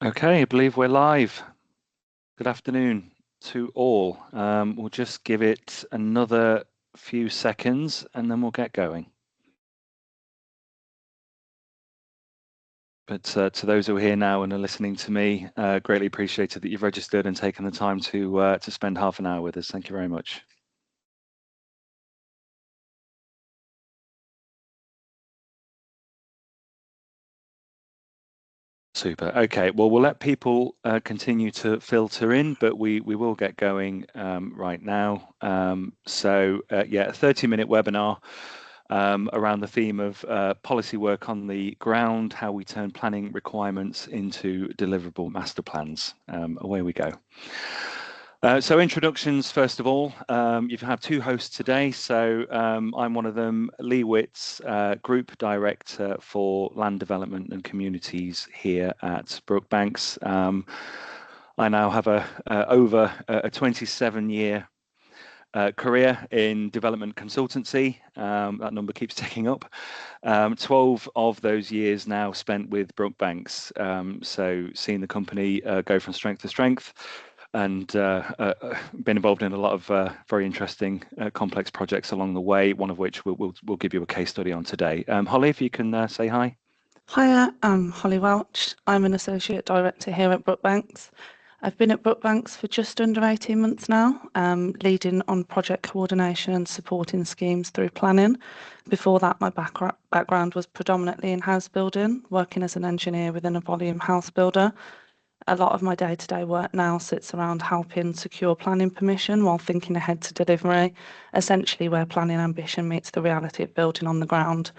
Okay, I believe we're live. Good afternoon to all. We'll just give it another few seconds and then we'll get going. But to those who are here now and are listening to me, greatly appreciated that you've registered and taken the time to spend half an hour with us. Thank you very much. Super. Okay, well, we'll let people continue to filter in, but we will get going right now. Yeah, a 30-minute webinar around the theme of policy work on the ground, how we turn planning requirements into deliverable master plans. Away we go. So introductions, first of all, you have two hosts today. So I'm one of them, Lee Witts, Group Director for Land Development and Communities here at Brookbanks. I now have over a 27-year career in development consultancy. That number keeps ticking up. 12 of those years now spent with Brookbanks. So seeing the company go from strength to strength, and been involved in a lot of very interesting complex projects along the way, one of which we'll give you a case study on today. Holly, if you can say hi. Hiya, I'm Holly Welch. I'm an Associate Director here at Brookbanks. I've been at Brookbanks for just under 18 months now, leading on project coordination and supporting schemes through planning. Before that, my background was predominantly in house building, working as an engineer within a volume house builder. A lot of my day-to-day work now sits around helping secure planning permission while thinking ahead to delivery, essentially where planning ambition meets the reality of building on the ground.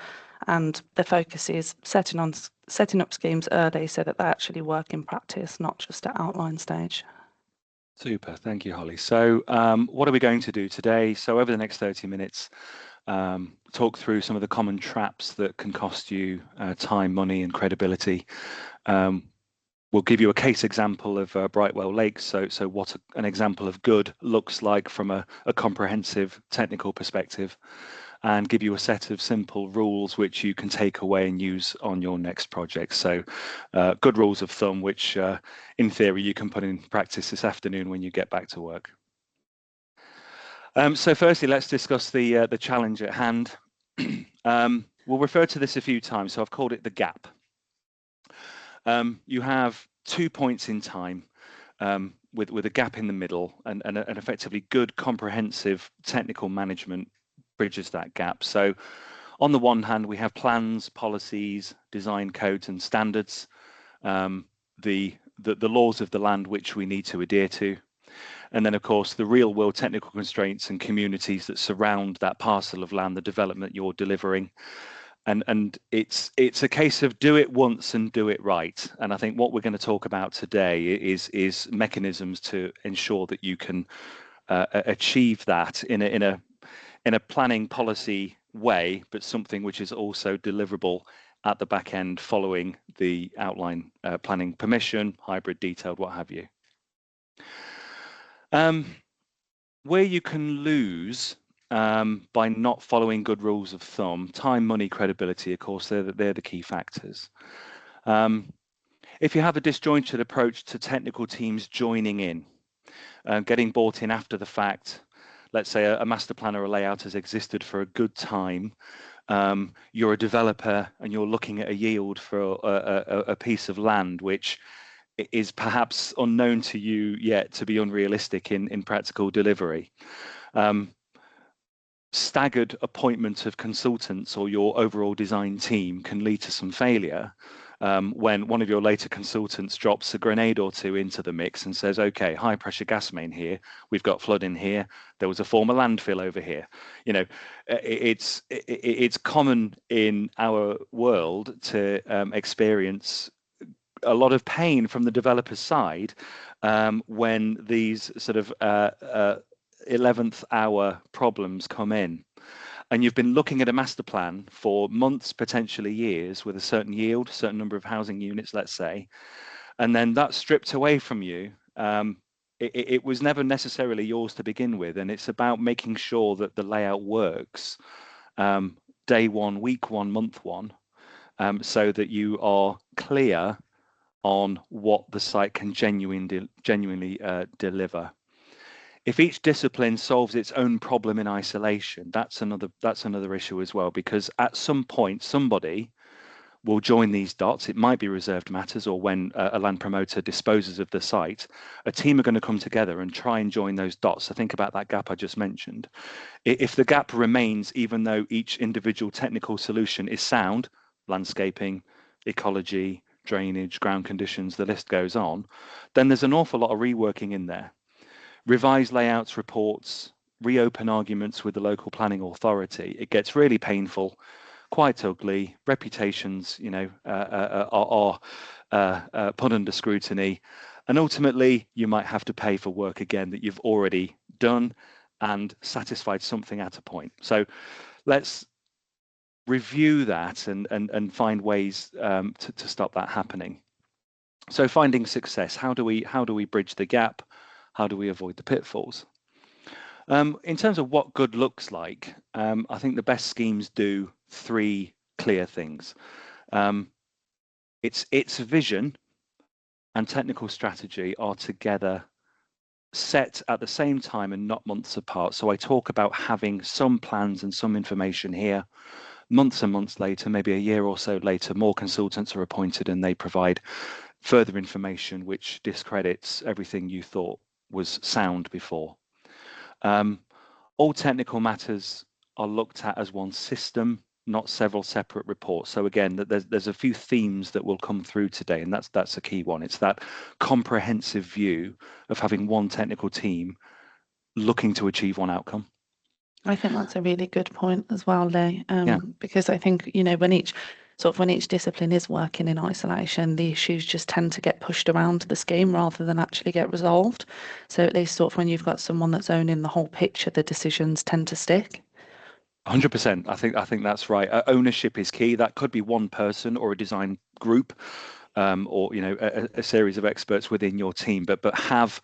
And the focus is setting up schemes early so that they actually work in practice, not just at outline stage. Super, thank you, Holly. So what are we going to do today? So over the next 30 minutes, talk through some of the common traps that can cost you time, money, and credibility. We'll give you a case example of Brightwell Lakes, so what an example of good looks like from a comprehensive technical perspective, and give you a set of simple rules which you can take away and use on your next project. So good rules of thumb, which in theory you can put in practice this afternoon when you get back to work. So firstly, let's discuss the challenge at hand. We'll refer to this a few times, so I've called it the gap. You have 2 points in time with a gap in the middle, and effectively good comprehensive technical management bridges that gap. So on the one hand, we have plans, policies, design codes and standards, the laws of the land which we need to adhere to. And then, of course, the real world technical constraints and communities that surround that parcel of land, the development you're delivering. And it's a case of do it once and do it right. And I think what we're going to talk about today is mechanisms to ensure that you can achieve that in a planning policy way, but something which is also deliverable at the back end following the outline planning permission, hybrid, detailed, what have you. Where you can lose by not following good rules of thumb, time, money, credibility, of course, they're the key factors. If you have a disjointed approach to technical teams joining in, getting bought in after the fact, let's say a master plan or a layout has existed for a good time, you're a developer and you're looking at a yield for a piece of land which is perhaps unknown to you yet to be unrealistic in practical delivery. Staggered appointment of consultants or your overall design team can lead to some failure when one of your later consultants drops a grenade or two into the mix and says, okay, high pressure gas main here, we've got flood in here, there was a former landfill over here. You know, it's common in our world to experience a lot of pain from the developer's side when these sort of 11th hour problems come in, and you've been looking at a master plan for months, potentially years, with a certain yield, a certain number of housing units, let's say, and then that's stripped away from you. It was never necessarily yours to begin with, and it's about making sure that the layout works day one, week one, month one, so that you are clear on what the site can genuinely deliver. If each discipline solves its own problem in isolation, that's another issue as well, because at some point somebody will join these dots. It might be reserved matters, or when a land promoter disposes of the site, a team are going to come together and try and join those dots. So think about that gap I just mentioned. If the gap remains, even though each individual technical solution is sound, landscaping, ecology, drainage, ground conditions, the list goes on, then there's an awful lot of reworking in there. Revise layouts, reports, reopen arguments with the local planning authority. It gets really painful, quite ugly. Reputations, are put under scrutiny, and ultimately you might have to pay for work again that you've already done and satisfied something at a point. So let's review that and find ways to stop that happening. So finding success, how do we bridge the gap? How do we avoid the pitfalls? In terms of what good looks like, I think the best schemes do three clear things. Its vision and technical strategy are together, set at the same time and not months apart. So I talk about having some plans and some information here. Months and months later, maybe a year or so later, more consultants are appointed and they provide further information which discredits everything you thought was sound before. All technical matters are looked at as one system, not several separate reports. So again, there's a few themes that will come through today, and that's a key one. It's that comprehensive view of having one technical team looking to achieve one outcome. I think that's a really good point as well, Lee, Yeah. because I think, when each discipline is working in isolation, the issues just tend to get pushed around the scheme rather than actually get resolved. So at least when you've got someone that's owning the whole picture, the decisions tend to stick. 100%. I think that's right. Ownership is key. That could be one person or a design group, or a series of experts within your team, but have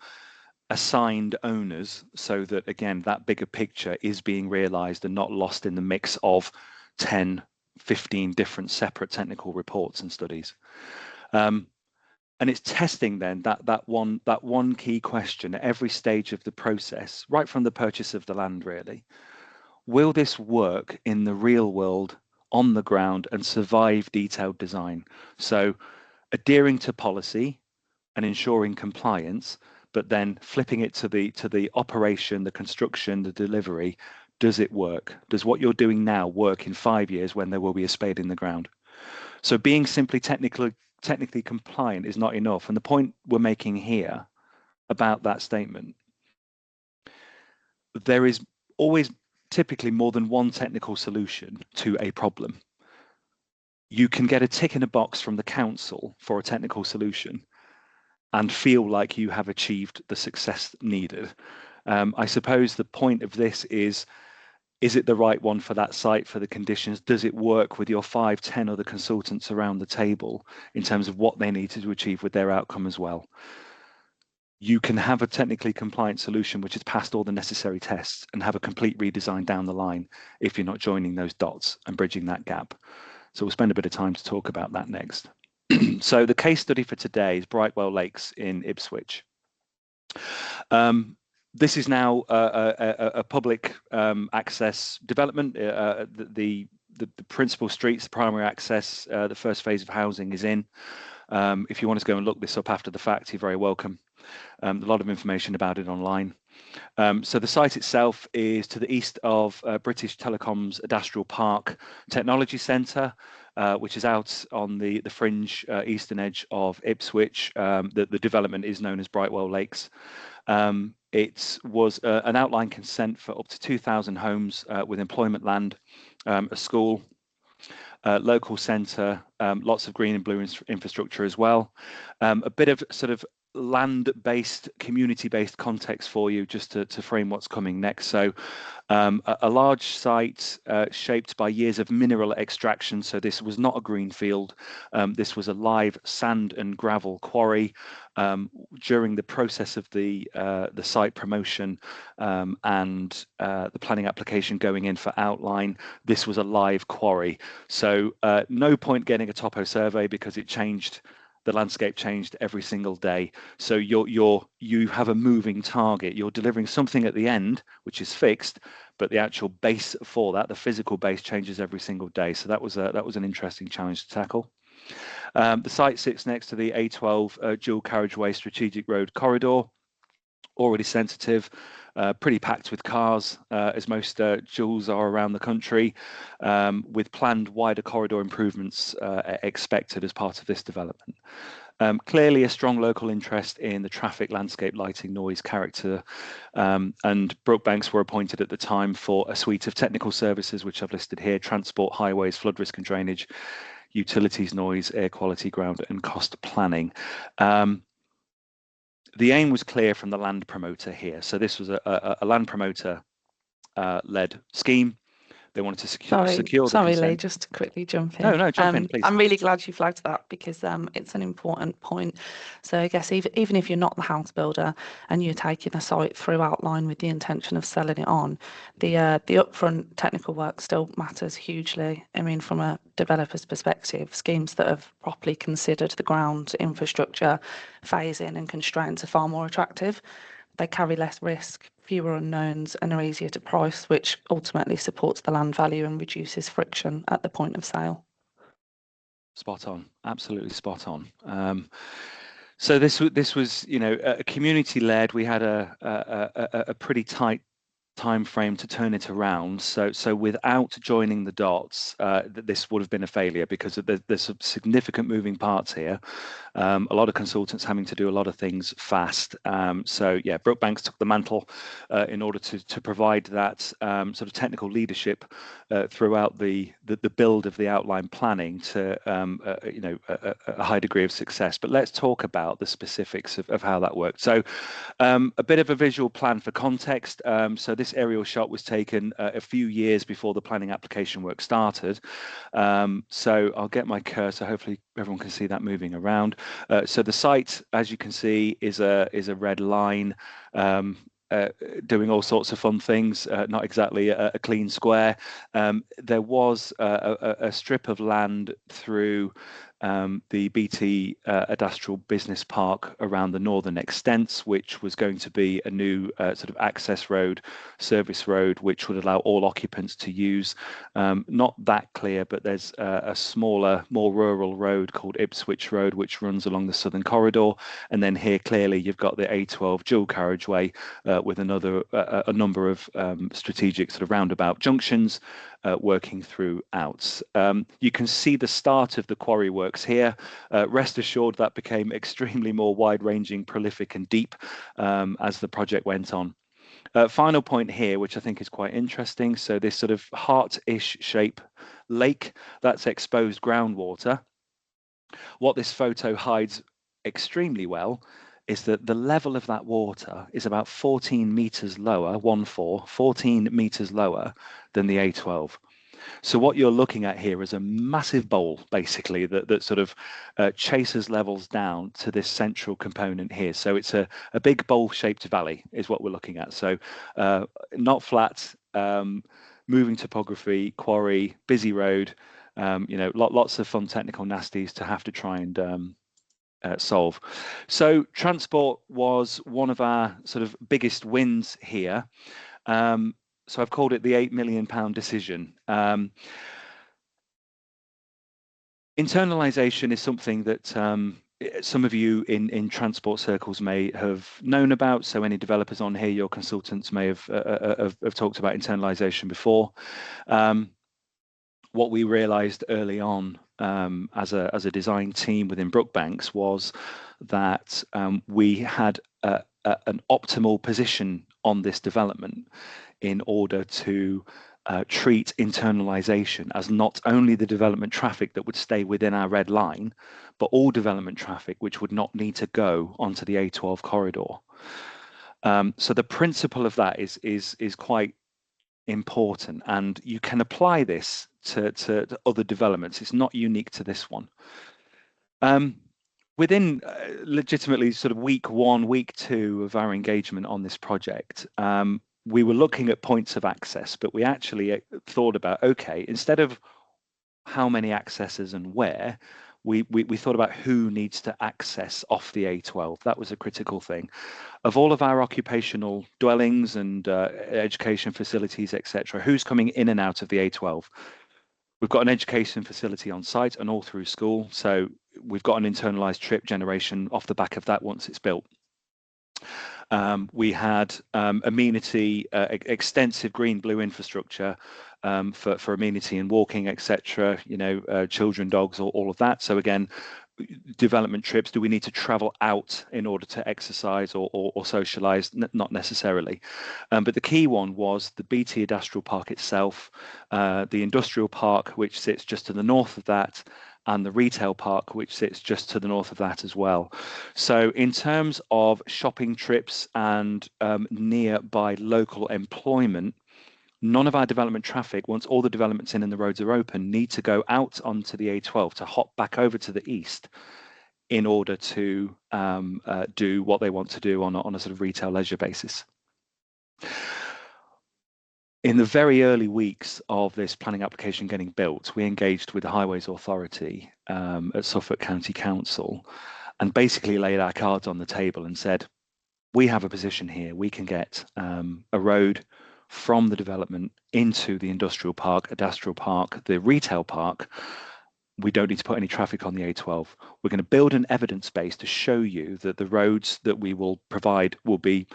assigned owners so that, again, that bigger picture is being realized and not lost in the mix of 10, 15 different separate technical reports and studies. And it's testing then that one key question at every stage of the process, right from the purchase of the land, really. Will this work in the real world, on the ground, and survive detailed design? So adhering to policy and ensuring compliance, but then flipping it to the operation, the construction, the delivery. Does it work? Does what you're doing now work in 5 years when there will be a spade in the ground? So being simply technically compliant is not enough. And the point we're making here about that statement, there is always typically more than one technical solution to a problem. You can get a tick in a box from the council for a technical solution and feel like you have achieved the success needed. I suppose the point of this is it the right one for that site, for the conditions? Does it work with your 5, 10 other consultants around the table in terms of what they need to achieve with their outcome as well? You can have a technically compliant solution which has passed all the necessary tests and have a complete redesign down the line if you're not joining those dots and bridging that gap. So we'll spend a bit of time to talk about that next. So the case study for today is Brightwell Lakes in Ipswich. This is now a public access development. The principal streets, the primary access, the first phase of housing is in. If you want to go and look this up after the fact, you're very welcome. A lot of information about it online. So the site itself is to the east of British Telecom's Industrial Park Technology Centre, which is out on the fringe eastern edge of Ipswich. The development is known as Brightwell Lakes. It was an outline consent for up to 2,000 homes with employment land, a school, local centre, lots of green and blue infrastructure as well. A bit of sort of land-based, community-based context for you, just to frame what's coming next. So a large site shaped by years of mineral extraction. So this was not a greenfield. This was a live sand and gravel quarry. During the process of the site promotion and the planning application going in for outline, this was a live quarry. So no point getting a topo survey because it changed the landscape changed every single day. So you have a moving target. You're delivering something at the end, which is fixed, but the actual base for that, the physical base, changes every single day. So that was an interesting challenge to tackle. The site sits next to the A12 dual carriageway strategic road corridor, already sensitive, pretty packed with cars, as most duals are around the country, with planned wider corridor improvements expected as part of this development. Clearly a strong local interest in the traffic, landscape, lighting, noise, character, and Brookbanks were appointed at the time for a suite of technical services, which I've listed here: transport, highways, flood risk and drainage, utilities, noise, air quality, ground and cost planning. The aim was clear from the land promoter here. So this was a land promoter led scheme. They wanted to secure the consent. Sorry, Lee, just to quickly jump in. No, jump in, please. I'm really glad you flagged that because it's an important point. So I guess even if you're not the house builder and you're taking a site through outline with the intention of selling it on, the upfront technical work still matters hugely. I mean, from a developer's perspective, schemes that have properly considered the ground, infrastructure, phasing and constraints are far more attractive. They carry less risk, fewer unknowns, and are easier to price, which ultimately supports the land value and reduces friction at the point of sale. Spot on, absolutely spot on. So this was, a community led. We had a pretty tight time frame to turn it around. So without joining the dots, this would have been a failure because there's some significant moving parts here. A lot of consultants having to do a lot of things fast. So yeah, Brookbanks took the mantle in order to provide that sort of technical leadership throughout the build of the outline planning to a high degree of success. But let's talk about the specifics of how that worked. So a bit of a visual plan for context. So this aerial shot was taken a few years before the planning application work started. So I'll get my cursor. Hopefully everyone can see that moving around. So the site, as you can see, is a red line. Doing all sorts of fun things, not exactly a clean square. There was a strip of land through the BT Industrial Business Park around the northern extents, which was going to be a new sort of access road, service road, which would allow all occupants to use. Not that clear, but there's a smaller, more rural road called Ipswich Road, which runs along the southern corridor. And then here, clearly, you've got the A12 dual carriageway with a number of strategic sort of roundabout junctions working throughout. You can see the start of the quarry works here. Rest assured that became extremely more wide-ranging, prolific and deep as the project went on. Final point here, which I think is quite interesting. So this sort of heart-ish shape lake, that's exposed groundwater. What this photo hides extremely well is that the level of that water is about 14 meters lower, 14 meters lower than the A12. So what you're looking at here is a massive bowl, basically, that sort of chases levels down to this central component here. So it's a big bowl-shaped valley is what we're looking at. So not flat, moving topography, quarry, busy road, lots of fun technical nasties to have to try and solve. So transport was one of our sort of biggest wins here. So I've called it the £8 million decision. Internalisation is something that some of you in transport circles may have known about. So any developers on here, your consultants may have talked about internalisation before. What we realised early on as a design team within Brookbanks was that we had an optimal position on this development in order to treat internalisation as not only the development traffic that would stay within our red line, but all development traffic which would not need to go onto the A12 corridor. So the principle of that is quite important, and you can apply this to other developments. It's not unique to this one. Within legitimately sort of week 1, week 2 of our engagement on this project, we were looking at points of access, but we actually thought about, okay, instead of how many accesses and where, we thought about who needs to access off the A12. That was a critical thing. Of all of our occupational dwellings and education facilities, etc., who's coming in and out of the A12? We've got an education facility on site and all through school, so we've got an internalized trip generation off the back of that once it's built. We had amenity, extensive green blue infrastructure for amenity and walking, etc. Children, dogs, all of that. So again, development trips, do we need to travel out in order to exercise or socialize? Not necessarily. But the key one was the BT Industrial Park itself, the industrial park, which sits just to the north of that, and the retail park, which sits just to the north of that as well. So in terms of shopping trips and nearby local employment, none of our development traffic, once all the developments in and the roads are open, need to go out onto the A12 to hop back over to the east in order to do what they want to do on a sort of retail leisure basis. In the very early weeks of this planning application getting built, we engaged with the Highways Authority at Suffolk County Council and basically laid our cards on the table and said, we have a position here. We can get a road from the development into the industrial park, the retail park. We don't need to put any traffic on the A12. We're going to build an evidence base to show you that the roads that we will provide will be,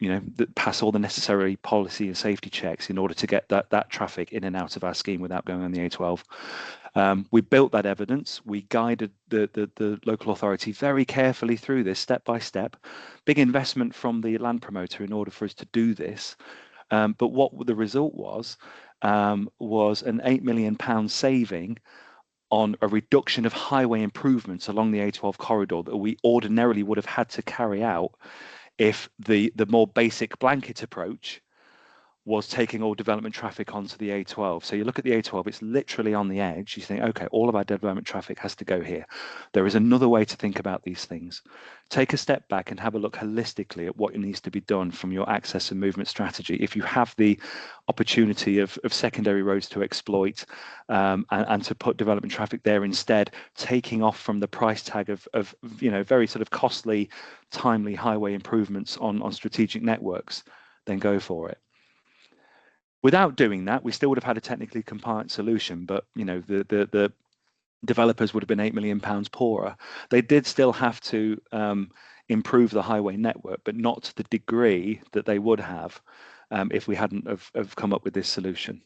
that pass all the necessary policy and safety checks in order to get that traffic in and out of our scheme without going on the A12. We built that evidence. We guided the local authority very carefully through this step by step. Big investment from the land promoter in order for us to do this. But what the result was an £8 million saving on a reduction of highway improvements along the A12 corridor that we ordinarily would have had to carry out if the more basic blanket approach was taking all development traffic onto the A12. So you look at the A12, it's literally on the edge. You think, okay, all of our development traffic has to go here. There is another way to think about these things. Take a step back and have a look holistically at what needs to be done from your access and movement strategy. If you have the opportunity of secondary roads to exploit and to put development traffic there instead, taking off from the price tag of very sort of costly, timely highway improvements on strategic networks, then go for it. Without doing that, we still would have had a technically compliant solution, but the developers would have been £8 million poorer. They did still have to improve the highway network, but not to the degree that they would have if we hadn't have come up with this solution.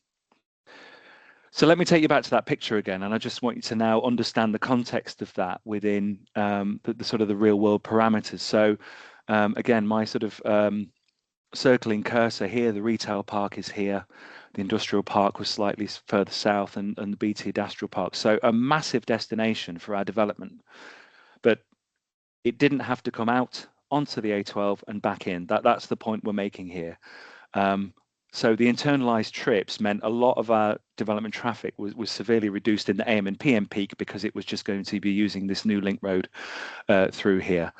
So let me take you back to that picture again, and I just want you to now understand the context of that within the sort of the real world parameters. So again, my sort of circling cursor here, the retail park is here, the industrial park was slightly further south, and the BT industrial park. So a massive destination for our development, but it didn't have to come out onto the A12 and back in. That's the point we're making here. So the internalized trips meant a lot of our development traffic was severely reduced in the AM and PM peak because it was just going to be using this new link road through here.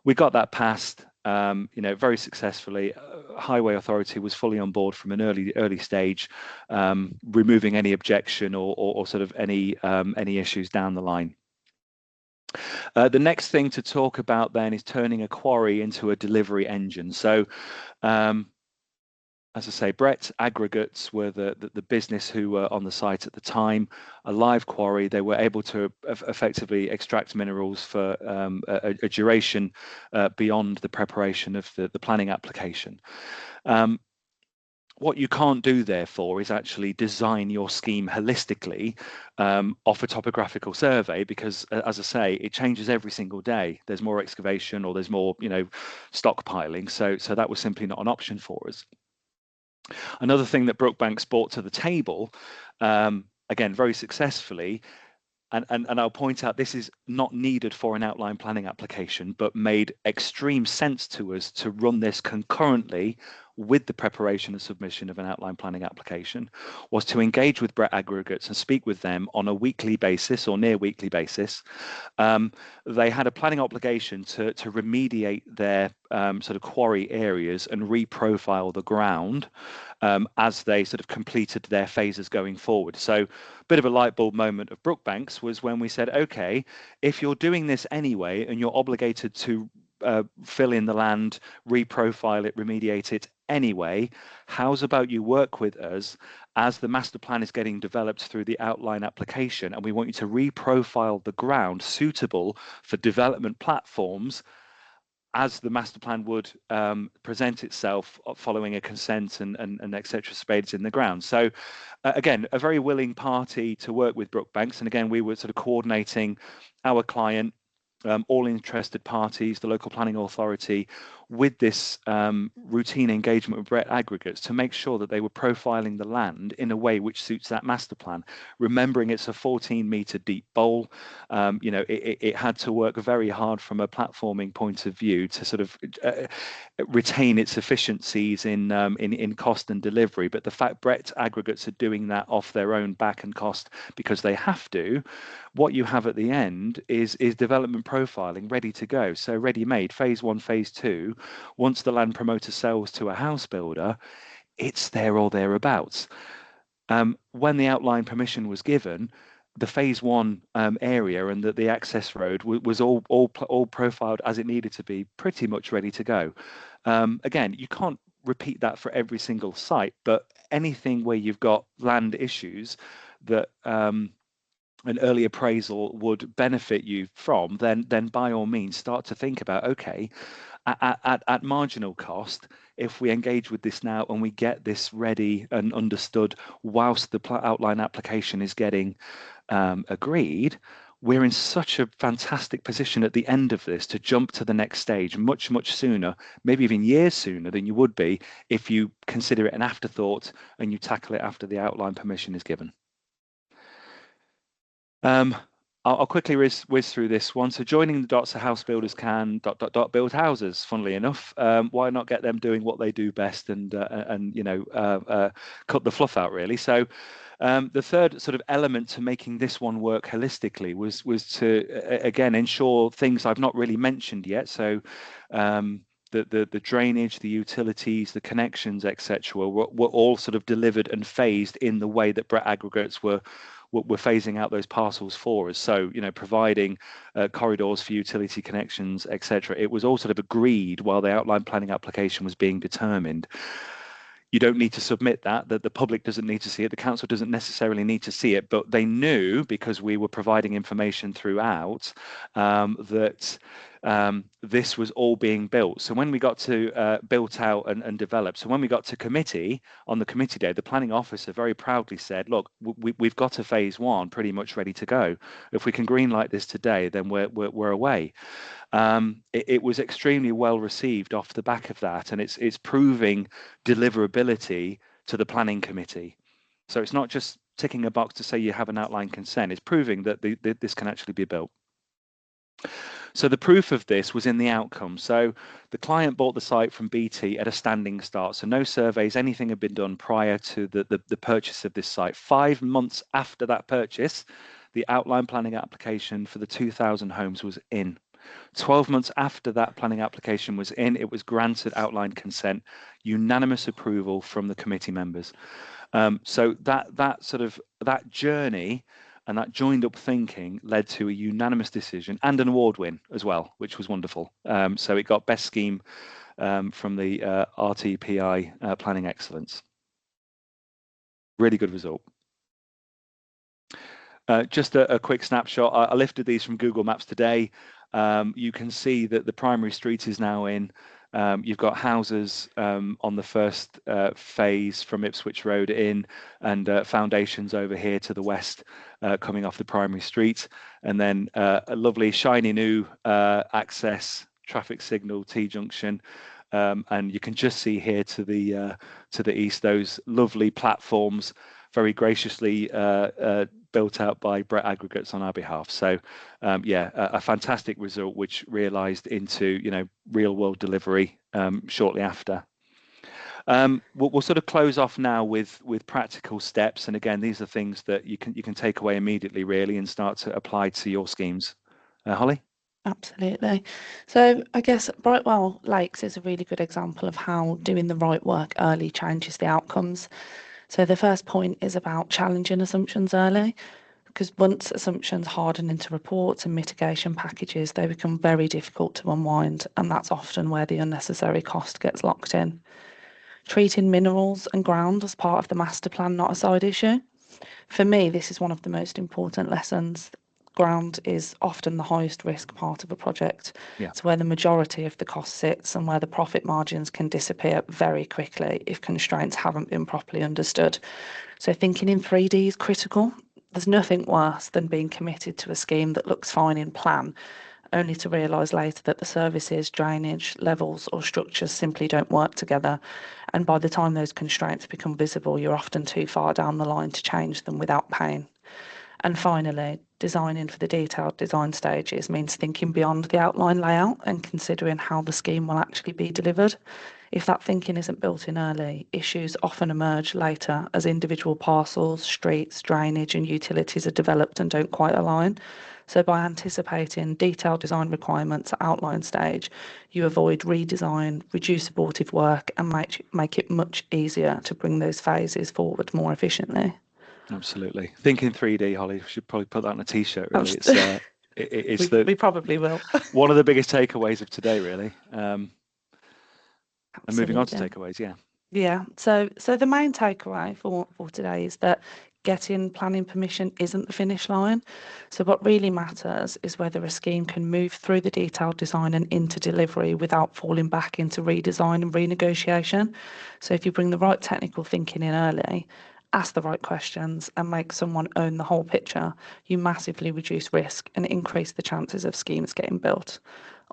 We got that passed. Very successfully. Highway Authority was fully on board from an early stage, removing any objection or sort of any issues down the line. The next thing to talk about then is turning a quarry into a delivery engine. So as I say, Brett Aggregates were the business who were on the site at the time, a live quarry. They were able to effectively extract minerals for a duration beyond the preparation of the planning application. What you can't do, therefore, is actually design your scheme holistically off a topographical survey because, as I say, it changes every single day. There's more excavation or there's more, stockpiling. So that was simply not an option for us. Another thing that Brookbanks brought to the table, again, very successfully, and I'll point out this is not needed for an outline planning application, but made extreme sense to us to run this concurrently with the preparation and submission of an outline planning application was to engage with Brett Aggregates and speak with them on a weekly basis or near weekly basis. They had a planning obligation to remediate their sort of quarry areas and reprofile the ground as they sort of completed their phases going forward. So a bit of a light bulb moment of Brookbanks was when we said, okay, if you're doing this anyway and you're obligated to fill in the land, reprofile it, remediate it anyway, how's about you work with us as the master plan is getting developed through the outline application, and we want you to reprofile the ground suitable for development platforms as the master plan would present itself following a consent and etc. spades in the ground. So again, a very willing party to work with Brookbanks. And again, we were sort of coordinating our client, all interested parties, the local planning authority, with this routine engagement with Brett Aggregates to make sure that they were profiling the land in a way which suits that master plan. Remembering it's a 14-metre deep bowl, it had to work very hard from a platforming point of view to sort of retain its efficiencies in cost and delivery. But the fact Brett Aggregates are doing that off their own back and cost because they have to, what you have at the end is development profiling ready to go. So ready made, phase 1, phase 2. Once the land promoter sells to a house builder, it's there or thereabouts. When the outline permission was given, the phase 1 area and the access road was all profiled as it needed to be, pretty much ready to go. Again, you can't repeat that for every single site, but anything where you've got land issues that an early appraisal would benefit you from, then by all means start to think about, okay, at marginal cost, if we engage with this now and we get this ready and understood whilst the outline application is getting agreed, we're in such a fantastic position at the end of this to jump to the next stage much sooner, maybe even years sooner than you would be if you consider it an afterthought and you tackle it after the outline permission is given. I'll quickly whiz through this one. So joining the dots so house builders can ... build houses. Funnily enough, why not get them doing what they do best and cut the fluff out, really? So the third sort of element to making this one work holistically was to again ensure things I've not really mentioned yet. So the drainage, the utilities, the connections, etc., were all sort of delivered and phased in the way that Brett Aggregates were phasing out those parcels for us. So, providing corridors for utility connections, etc. It was all sort of agreed while the outline planning application was being determined. You don't need to submit that the public doesn't need to see it, the council doesn't necessarily need to see it, but they knew, because we were providing information throughout, that this was all being built. So when we got to built out and developed, so when we got to committee, on the committee day, the planning officer very proudly said, look, we've got a phase 1 pretty much ready to go. If we can greenlight this today, then we're away. It was extremely well received off the back of that, and it's proving deliverability to the planning committee. So it's not just ticking a box to say you have an outline consent, it's proving that this can actually be built. So the proof of this was in the outcome. So the client bought the site from BT at a standing start. So no surveys, anything had been done prior to the purchase of this site. 5 months after that purchase, the outline planning application for the 2,000 homes was in. 12 months after that planning application was in, it was granted outline consent, unanimous approval from the committee members. So that journey and that joined up thinking led to a unanimous decision and an award win as well, which was wonderful. So it got best scheme from the RTPI Planning Excellence. Really good result. Just a quick snapshot. I lifted these from Google Maps today. You can see that the primary street is now in. You've got houses on the first phase from Ipswich Road in, and foundations over here to the west coming off the primary street, and then a lovely shiny new access traffic signal T-junction. And you can just see here to the east those lovely platforms, very graciously built out by Brett Aggregates on our behalf. So yeah, a fantastic result which realised into real world delivery shortly after. We'll sort of close off now with practical steps, and again, these are things that you can take away immediately, really, and start to apply to your schemes. Holly? Absolutely. So I guess Brightwell Lakes is a really good example of how doing the right work early changes the outcomes. So the first point is about challenging assumptions early, because once assumptions harden into reports and mitigation packages, they become very difficult to unwind, and that's often where the unnecessary cost gets locked in. Treating minerals and ground as part of the master plan, not a side issue. For me, this is one of the most important lessons. Ground is often the highest risk part of a project. Yeah, It's where the majority of the cost sits and where the profit margins can disappear very quickly if constraints haven't been properly understood. So thinking in 3D is critical. There's nothing worse than being committed to a scheme that looks fine in plan, only to realise later that the services, drainage, levels, or structures simply don't work together. And by the time those constraints become visible, you're often too far down the line to change them without pain. And finally, designing for the detailed design stages means thinking beyond the outline layout and considering how the scheme will actually be delivered. If that thinking isn't built in early, issues often emerge later as individual parcels, streets, drainage, and utilities are developed and don't quite align. So, by anticipating detailed design requirements at outline stage, you avoid redesign, reduce abortive work, and make it much easier to bring those phases forward more efficiently. absolutely. Thinking 3D, Holly. We should probably put that on a t-shirt, really. Abs- It's we probably will. one of the biggest takeaways of today, really. And moving on to Absolutely. takeaways, yeah. Yeah. So the main takeaway for today is that getting planning permission isn't the finish line. So what really matters is whether a scheme can move through the detailed design and into delivery without falling back into redesign and renegotiation. So if you bring the right technical thinking in early, ask the right questions and make someone own the whole picture, you massively reduce risk and increase the chances of schemes getting built.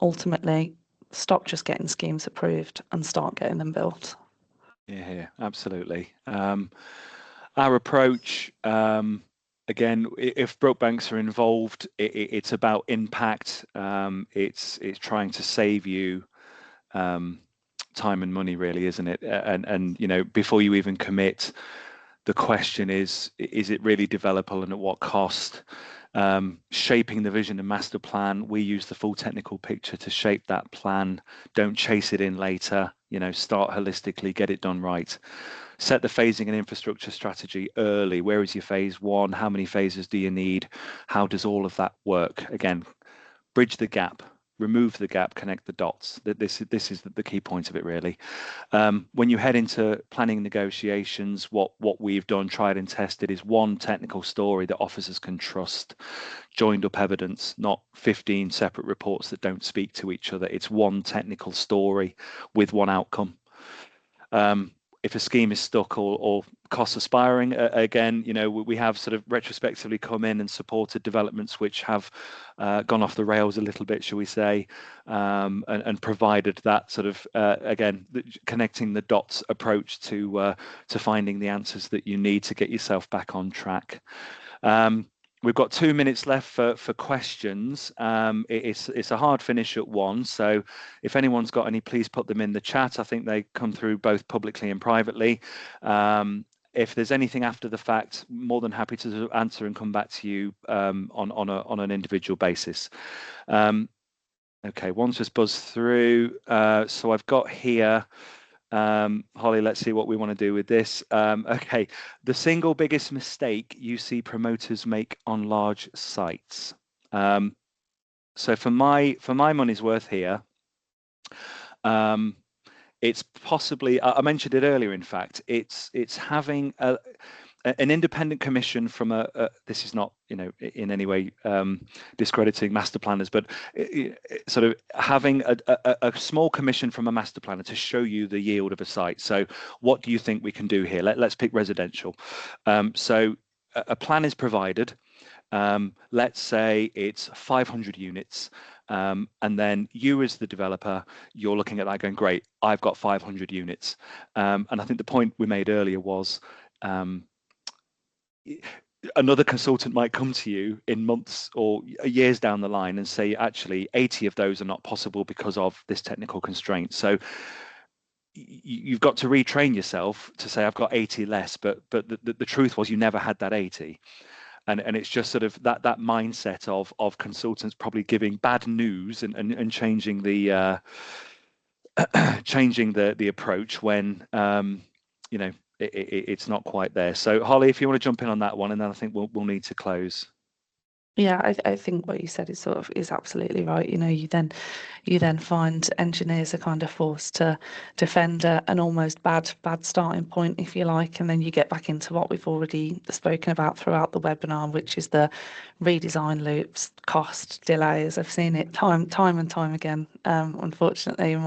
Ultimately, stop just getting schemes approved and start getting them built. Yeah, absolutely. Our approach, again, if Brookbanks are involved, it's about impact. It's trying to save you time and money, really, isn't it? And before you even commit, the question is it really developable and at what cost? Shaping the vision and master plan, we use the full technical picture to shape that plan. Don't chase it in later. Start holistically, get it done right. Set the phasing and infrastructure strategy early. Where is your phase one? How many phases do you need? How does all of that work? Again, bridge the gap, remove the gap, connect the dots. This is the key point of it, really. When you head into planning negotiations, what we've done, tried and tested, is one technical story that officers can trust, joined up evidence, not 15 separate reports that don't speak to each other. It's one technical story with one outcome. If a scheme is stuck or costs aspiring, again, we have sort of retrospectively come in and supported developments which have gone off the rails a little bit, shall we say, and provided that sort of again connecting the dots approach to finding the answers that you need to get yourself back on track. We've got 2 minutes left for questions. It's a hard finish at 1, so if anyone's got any, please put them in the chat. I think they come through both publicly and privately. If there's anything after the fact, more than happy to answer and come back to you on an individual basis. Okay, one's just buzzed through. So I've got here. Holly, let's see what we want to do with this. Okay, the single biggest mistake you see promoters make on large sites. So for my money's worth here, it's possibly, I mentioned it earlier, in fact, it's having an independent commission from this is not in any way discrediting master planners, but sort of having a small commission from a master planner to show you the yield of a site. So what do you think we can do here? Let's pick residential. So a plan is provided. Let's say it's 500 units. And then you as the developer, you're looking at that going, great, I've got 500 units. And I think the point we made earlier was another consultant might come to you in months or years down the line and say, actually, 80 of those are not possible because of this technical constraint. So you've got to retrain yourself to say I've got 80 less, but the truth was you never had that 80. And it's just sort of that mindset of consultants probably giving bad news and changing the changing the approach when you know it's not quite there. So Holly, if you want to jump in on that one, and then I think we'll need to close. Yeah, I think what you said is absolutely right. You then find engineers are kind of forced to defend an almost bad starting point, if you like, and then you get back into what we've already spoken about throughout the webinar, which is the redesign loops, cost, delays. I've seen it time and time again, unfortunately, in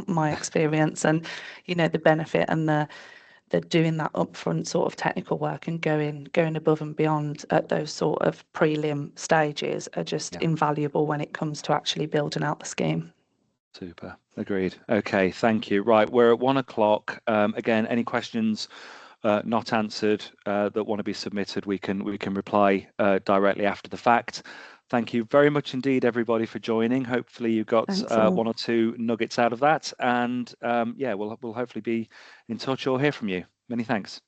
my experience, and the benefit and they're doing that upfront sort of technical work and going above and beyond at those sort of prelim stages are just Yeah, invaluable when it comes to actually building out the scheme. super. Agreed. Okay, thank you. Right, we're at 1 o'clock. Again, any questions not answered that want to be submitted, we can reply directly after the fact. Thank you very much indeed, everybody, for joining. Hopefully you got Thanks all. 1 or 2 nuggets out of that, and yeah, we'll hopefully be in touch or hear from you. Many thanks.